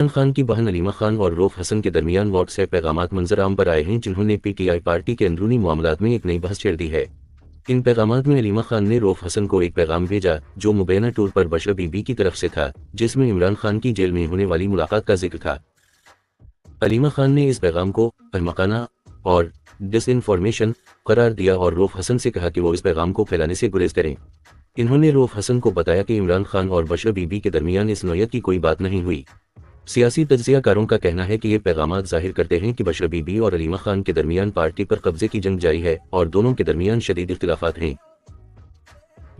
इमरान खान की बहन अलीमा खान और रऊफ हसन के दरमियान व्हाट्सएप पैगामात मंजर-आम पर आए हैं, जिन्होंने पीटीआई पार्टी के अंदरूनी मामलात में एक नई बहस छेड़ दी है। इन पैगामात में अलीमा खान ने रऊफ हसन को एक पैगाम भेजा, जो मुबैना टूर पर बशरा बीबी की तरफ से था, जिसमें इमरान खान की जेल में होने वाली मुलाकात का जिक्र था। अलीमा खान ने इस पैगाम को अहमकाना और डिसइंफॉर्मेशन करार दिया और रऊफ हसन से कहा कि वो इस पैगाम को फैलाने से गुरेज करें। इन्होंने रऊफ हसन को बताया कि इमरान खान और बशरा बीबी के दरमियान इस नौयत की कोई बात नहीं हुई। सियासी तज्ज़ियाकारों का कहना है कि ये पैगामात ज़ाहिर करते हैं कि बशरा बीबी और अलीमा खान के दरमियान पार्टी पर कब्जे की जंग जारी है और दोनों के दरमियान शदीद इख्तिलाफात हैं।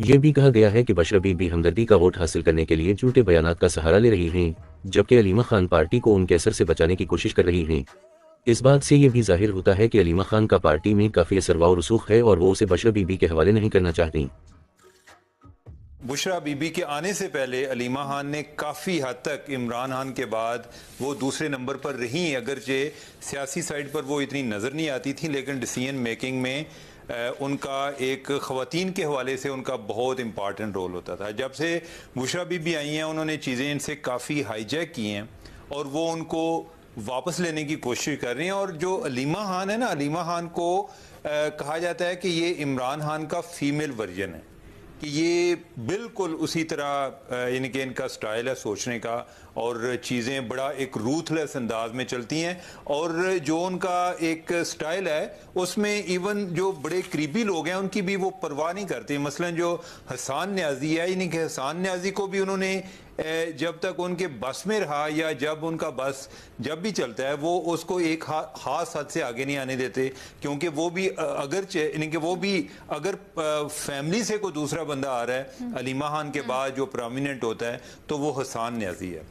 ये भी कहा गया है कि बशरा बीबी हमदर्दी का वोट हासिल करने के लिए झूठे बयानात का सहारा ले रही हैं, जबकि अलीमा खान पार्टी को उनके असर से बचाने की कोशिश कर रही हैं। इस बात से ये भी जाहिर होता है कि अलीमा खान का पार्टी में काफ़ी असर व रसूख है और वो उसे बशरा बीबी के हवाले नहीं करना चाहती। बुशरा बीबी के आने से पहले अलीमा खान ने काफ़ी हद तक इमरान खान के बाद वो दूसरे नंबर पर रही, अगरचे सियासी साइड पर वो इतनी नज़र नहीं आती थी, लेकिन डिसीजन मेकिंग में उनका एक ख़वातीन के हवाले से उनका बहुत इम्पॉर्टेंट रोल होता था। जब से बुशरा बीबी आई हैं उन्होंने चीज़ें इनसे काफ़ी हाईजैक की हैं और वो उनको वापस लेने की कोशिश कर रही हैं। और जो अलीमा खान है ना, अलीमा खान को कहा जाता है कि ये इमरान खान का फीमेल वर्जन है, कि ये बिल्कुल उसी तरह यानी कि इनका स्टाइल है सोचने का और चीज़ें बड़ा एक रूथलेस अंदाज में चलती हैं। और जो उनका एक स्टाइल है उसमें इवन जो बड़े करीबी लोग हैं उनकी भी वो परवाह नहीं करते। मसलन जो हसन न्याजी है, यानी कि हसन न्याजी को भी उन्होंने जब तक उनके बस में रहा या जब उनका बस जब भी चलता है वो उसको एक खास हद से आगे नहीं आने देते, क्योंकि वो भी अगर यानी कि वो भी अगर फैमिली से कोई दूसरा बंदा आ रहा है अलीमा खान के बाद जो प्रोमिनेंट होता है तो वो हसन न्याजी है।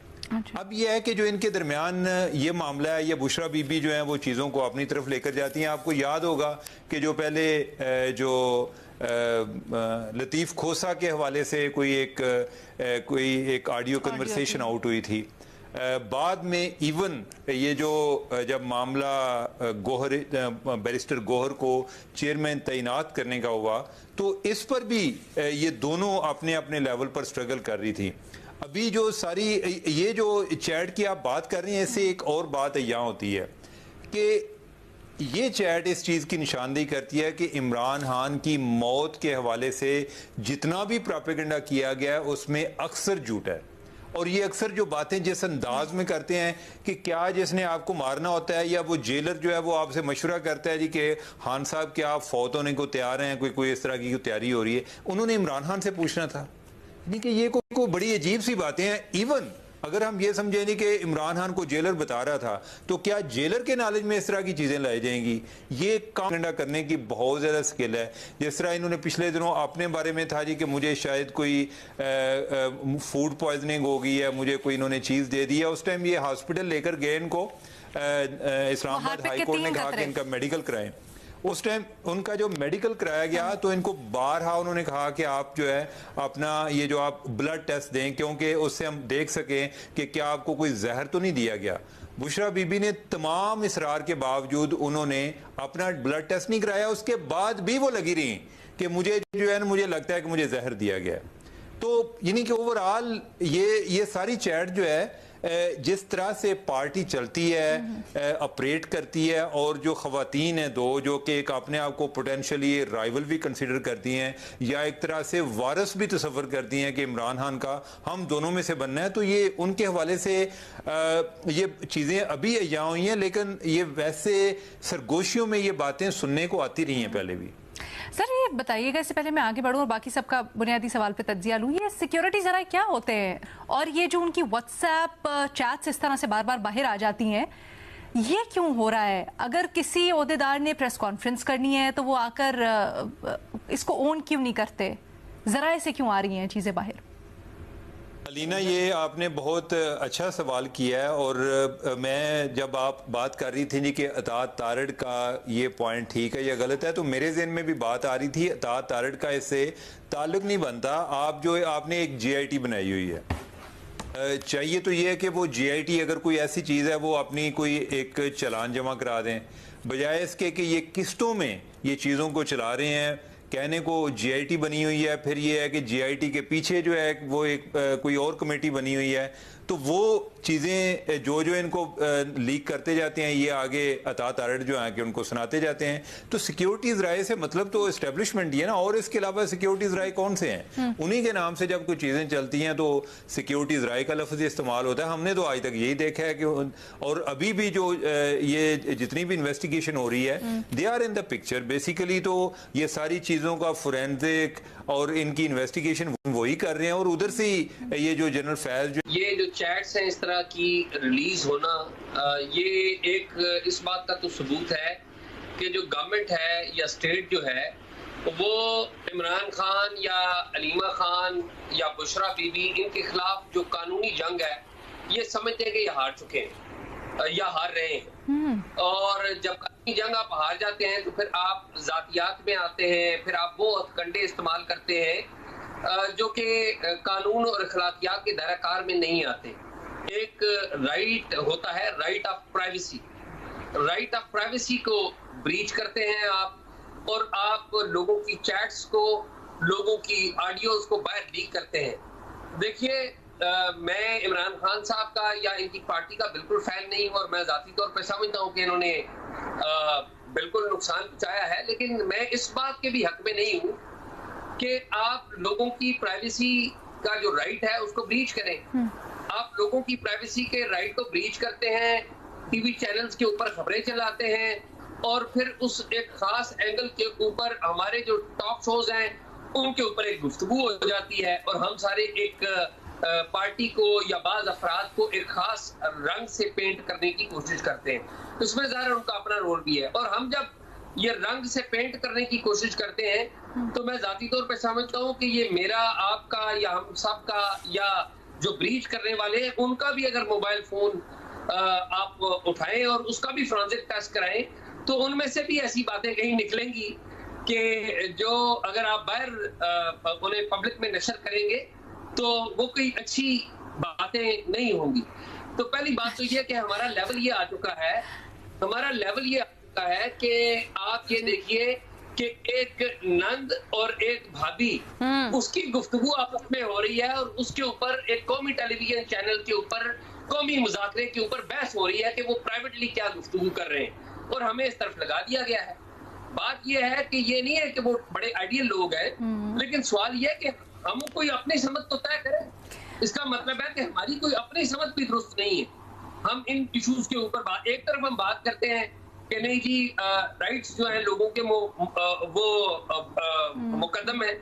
अब यह है कि जो इनके दरमियान ये मामला है, ये बुशरा बीबी जो है वो चीज़ों को अपनी तरफ लेकर जाती हैं। आपको याद होगा कि जो पहले जो लतीफ़ खोसा के हवाले से कोई एक ऑडियो कन्वर्सेशन आउट हुई थी, बाद में इवन ये जो जब मामला गोहर बैरिस्टर गोहर को चेयरमैन तैनात करने का हुआ तो इस पर भी ये दोनों अपने अपने लेवल पर स्ट्रगल कर रही थी। अभी जो सारी ये जो चैट की आप बात कर रही हैं, इससे एक और बात यहाँ होती है कि ये चैट इस चीज़ की निशानदेही करती है कि इमरान खान की मौत के हवाले से जितना भी प्रोपेगेंडा किया गया है उसमें अक्सर झूठ है। और ये अक्सर जो बातें जिस अंदाज में करते हैं कि क्या जिसने आपको मारना होता है, या वो जेलर जो है वो आपसे मशवरा करता है जी कि खान साहब क्या आप फौत होने को तैयार हैं, कोई इस तरह की तैयारी हो रही है, उन्होंने इमरान खान से पूछना था। नहीं कि ये कोई बड़ी अजीब सी बातें हैं। इवन अगर हम ये समझेंगे कि इमरान खान को जेलर बता रहा था तो क्या जेलर के नॉलेज में इस तरह की चीज़ें लाई जाएंगी? ये काम करने की बहुत ज़्यादा स्किल है। जिस तरह इन्होंने पिछले दिनों अपने बारे में था जी कि मुझे शायद कोई फूड पॉइजनिंग हो गई है, मुझे कोई इन्होंने चीज़ दे दी है। उस टाइम ये हॉस्पिटल लेकर गए, इनको इस्लामाबाद हाई कोर्ट ने कहा कि इनका मेडिकल कराएं। उस टाइम उनका जो मेडिकल कराया गया तो इनको बारहा उन्होंने कहा कि आप जो है अपना ये जो आप ब्लड टेस्ट दें, क्योंकि उससे हम देख सकें कि क्या आपको कोई जहर तो नहीं दिया गया। बुशरा बीबी ने तमाम इसरार के बावजूद उन्होंने अपना ब्लड टेस्ट नहीं कराया, उसके बाद भी वो लगी रही कि मुझे जो है ना मुझे लगता है कि मुझे जहर दिया गया। तो यानी कि ओवरऑल ये सारी चैट जो है जिस तरह से पार्टी चलती है, ऑपरेट करती है, और जो ख़वातीन हैं दो जो कि एक अपने आप को पोटेंशियली राइवल भी कंसिडर करती हैं या एक तरह से वारस भी तस्वर करती हैं कि इमरान खान का हम दोनों में से बनना है, तो ये उनके हवाले से ये चीज़ें अभी यहाँ हुई हैं, लेकिन ये वैसे सरगोशियों में ये बातें सुनने को आती रही हैं पहले भी। सर ये बताइएगा, इससे पहले मैं आगे बढ़ूं और बाकी सबका बुनियादी सवाल पे तज्जिया लूं, ये सिक्योरिटी जरा क्या होते हैं और ये जो उनकी व्हाट्सएप चैट्स इस तरह से बार बार बाहर आ जाती हैं, ये क्यों हो रहा है? अगर किसी ओहदेदार ने प्रेस कॉन्फ्रेंस करनी है तो वो आकर इसको ओन क्यों नहीं करते? जरा ऐसे क्यों आ रही हैं चीजें बाहर? अलीना, ये आपने बहुत अच्छा सवाल किया है। और मैं जब आप बात कर रही थी जी कि अतात तारड़ का ये पॉइंट ठीक है या गलत है, तो मेरे जहन में भी बात आ रही थी अतात तारड़ का इससे ताल्लुक नहीं बनता। आपने एक जीआईटी बनाई हुई है, चाहिए तो ये है कि वो जीआईटी अगर कोई ऐसी चीज़ है वो अपनी कोई एक चालान जमा करा दें, बजाय इसके कि ये किस्तों में ये चीज़ों को चला रहे हैं। कहने को जीआईटी बनी हुई है, फिर ये है कि जीआईटी के पीछे जो है वो एक कोई और कमेटी बनी हुई है। तो वो चीज़ें जो जो इनको लीक करते जाते हैं, ये आगे अतात आर्ट जो है कि उनको सुनाते जाते हैं। तो सिक्योरिटीज़ राय से मतलब तो इस्टेब्लिशमेंट ही है ना, और इसके अलावा सिक्योरिटीज़ राय कौन से हैं? उन्हीं के नाम से जब कोई चीज़ें चलती हैं तो सिक्योरिटीज़ राय का लफ्ज़ इस्तेमाल होता है। हमने तो आज तक यही देखा है कि, और अभी भी जो ये जितनी भी इन्वेस्टिगेशन हो रही है, they are in the picture basically. तो ये सारी चीज़ों का फोरेंसिक और इनकी इन्वेस्टिगेशन वही कर रहे हैं, और उधर से ही ये जो जनरल फैज ये जो चैट्स हैं इस तरह की रिलीज होना, ये एक इस बात का तो सबूत है कि जो गवर्नमेंट है या स्टेट जो है वो इमरान खान या अलीमा खान या बुशरा बीबी इनके खिलाफ जो कानूनी जंग है ये समझते हैं कि ये हार चुके हैं या हार रहे हैं। और जब कानूनी जंग आप हार जाते हैं तो फिर आप जातियात में आते हैं, फिर आप वो हथकंडे इस्तेमाल करते हैं जो कि कानून और अखलाकियात के दायराकार में नहीं आते। एक राइट होता है, right of privacy. Right of privacy को ब्रीच करते हैं आप, और आप लोगों की चैट्स को, लोगों की ऑडियोज को बाहर लीक करते हैं। देखिए, मैं इमरान खान साहब का या इनकी पार्टी का बिल्कुल फैन नहीं हूँ, और मैं जाती तौर पर समझता हूँ कि इन्होंने बिल्कुल नुकसान पहुंचाया है, लेकिन मैं इस बात के भी हक में नहीं हूँ कि आप लोगों की प्राइवेसी का जो राइट है उसको ब्रीच करें। आप लोगों की प्राइवेसी के राइट को ब्रीच करते हैं, टीवी चैनल्स के ऊपर खबरें चलाते हैं, और फिर उस एक खास एंगल के ऊपर हमारे जो टॉक शोज हैं उनके ऊपर एक गुफ्तगू हो जाती है, और हम सारे एक पार्टी को या बाज अफराद को एक खास रंग से पेंट करने की कोशिश करते हैं। तो इसमें ज़ाहिर उनका अपना रोल भी है, और हम जब ये रंग से पेंट करने की कोशिश करते हैं तो मैं जाती तौर पे समझता हूँ कि ये मेरा, आपका या हम सब का, या जो ब्रीच करने वाले हैं उनका भी अगर मोबाइल फोन आप उठाएं और उसका भी फोरेंसिक टेस्ट कराएं तो उनमें से भी ऐसी बातें कहीं निकलेंगी कि जो अगर आप बाहर उन्हें पब्लिक में नशर करेंगे तो वो कोई अच्छी बातें नहीं होंगी। तो पहली बात तो ये कि हमारा लेवल ये आ चुका है, कि आप ये देखिए कि एक नंद और एक भाभी उसकी गुफ्तगू आपस में हो रही है, और उसके ऊपर एक कौमी टेलीविजन चैनल के ऊपर कौमी मुज़ाकरे के ऊपर बहस हो रही है कि वो प्राइवेटली क्या गुफ्तगू कर रहे हैं, और हमें इस तरफ लगा दिया गया है। बात ये है कि ये नहीं है कि वो बड़े आइडियल लोग हैं, लेकिन सवाल ये है कि हम कोई अपनी समझ तो तय करें। इसका मतलब है कि हमारी कोई अपनी समझ भी दुरुस्त नहीं है। हम इन इश्यूज के ऊपर एक तरफ हम बात करते हैं कि नहीं जी, राइट्स जो है लोगों के वो मुकद्दम है।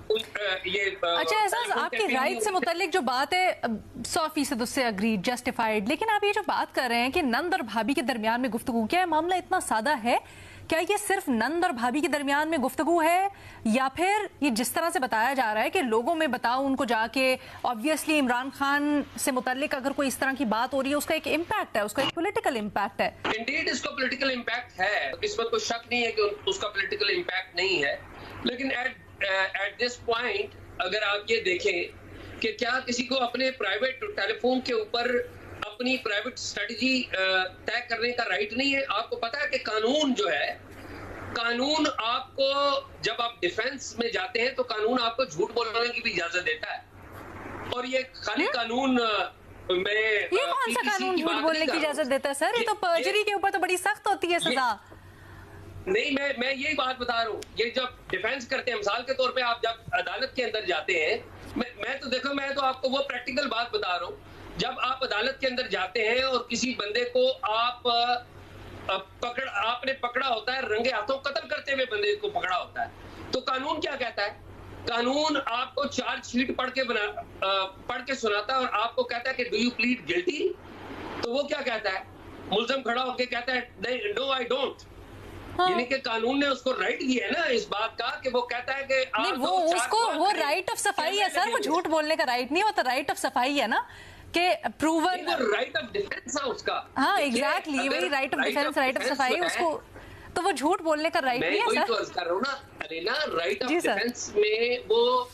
अच्छा एहसास, आपकी राइट से मुतालिक जो बात है 100% उससे अग्री, जस्टिफाइड, लेकिन आप ये जो बात कर रहे हैं कि नंद और भाभी के दरमियान में गुफ्तगू, क्या है मामला इतना सादा है? क्या ये सिर्फ नंद और भाभी के दरमियान में गुफ्तगू है, या फिर ये जिस तरह से बताया जा रहा है कि लोगों में बताओ उनको जाके, ऑब्वियसली इमरान खान से मुतालिक अगर कोई इस तरह की बात हो रही है उसका एक इम्पैक्ट है, उसका एक पॉलिटिकल इम्पैक्ट है। इंडीड इसका पॉलिटिकल इम्पैक्ट है, इसमें कोई शक नहीं है कि उसका पॉलिटिकल इम्पैक्ट नहीं है, लेकिन एट दिस पॉइंट अगर आप ये देखें कि क्या किसी को अपने प्राइवेट टेलीफोन के ऊपर अपनी प्राइवेट स्ट्रेटजी तय करने का राइट नहीं है? आपको पता है कि कानून जो है, कानून आपको जब आप डिफेंस में जाते हैं तो कानून आपको झूठ बोलने की भी इजाजत देता है, और ये खाली कानून में ये कौन सा कानून झूठ बोलने की इजाजत देता है सर? ये तो पर्जरी के ऊपर तो बड़ी सख्त होती है सजा। नहीं, मैं यही बात बता रहा हूँ। ये जब डिफेंस करते हैं, मिसाल के तौर पे आप जब अदालत के अंदर जाते हैं, मैं तो आपको वो प्रैक्टिकल बात बता रहा हूँ। जब आप अदालत के अंदर जाते हैं और किसी बंदे को आपने पकड़ा होता है, रंगे हाथों कत्ल करते हुए बंदे को पकड़ा होता है, तो कानून क्या कहता है? कानून आपको चार्जशीट पढ़ के सुनाता है और आपको कहता है कि डू यू प्लीड गिल्टी? तो वो क्या कहता है? मुल्ज़िम खड़ा होकर कहता है नो आई डोंट। यानी कि कानून ने उसको राइट दिया है ना इस बात का कि वो कहता है कि वो राइट ऑफ सफाई है सर, वो झूठ बोलने का राइट नहीं होता, राइट ऑफ सफाई है ना, कि प्रूवन राइट ऑफ डिफेंस है उसका। हाँ एग्जैक्टली, वही right of defence, right of सफाई, उसको तो वो झूठ बोलने का राइट नहीं है सर। मैं वही तो अर्ज कर रहा हूँ ना, अरे ना, राइट ऑफ डिफेंस में वो